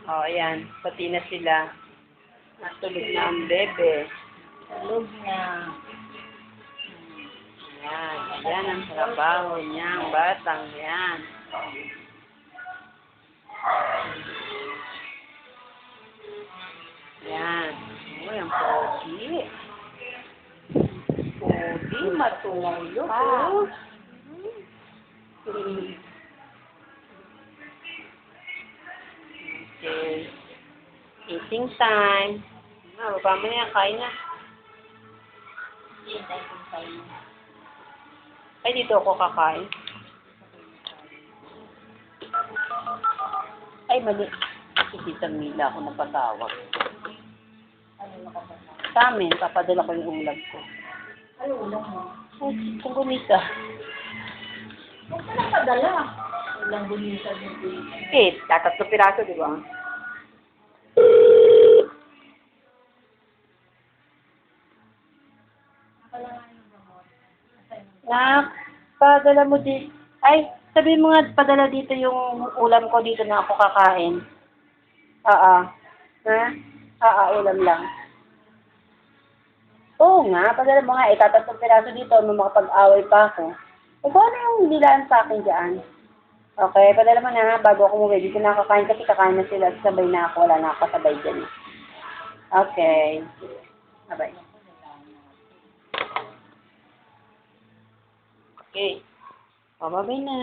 Oh, ayan. Pati na sila. Natulog na ang bebe. Tulog na. Ayan. Ayan ang trabaho niya, ang batang yan. Ayan. Uy, ang pogi. Pogi, matulog. Oh. Okay. Eating time. Baba mo na yan, kain na. Hintay kong tayo. Ay, dito ako kakain. Ay, mali. Si Tita Mila ako napatawag. Ano nakapasa? Sa amin, papadala ko yung ulam ko. Ano ulam mo? Ay, kung gumita. Huwag ka na padala. Ulang bunisa mo. Eh, tatatlo piraso, di ba? Nak, padala mo di. Ay, sabihin mo nga, padala dito yung ulam ko dito na ako kakain. Oo. Ha? Oo, ulam lang. Oo nga, padala mo nga, itatatlong piraso dito, makapag-away pa ako. Eh, kung ano yung nilaan sa akin dyan? Okay, padala mo na, bago ako umuwi. Dito na kakain kasi kakain na sila, sabay na ako, wala na ako kasabay dyan. Okay. Bye-bye. Okay. Bye-bye na.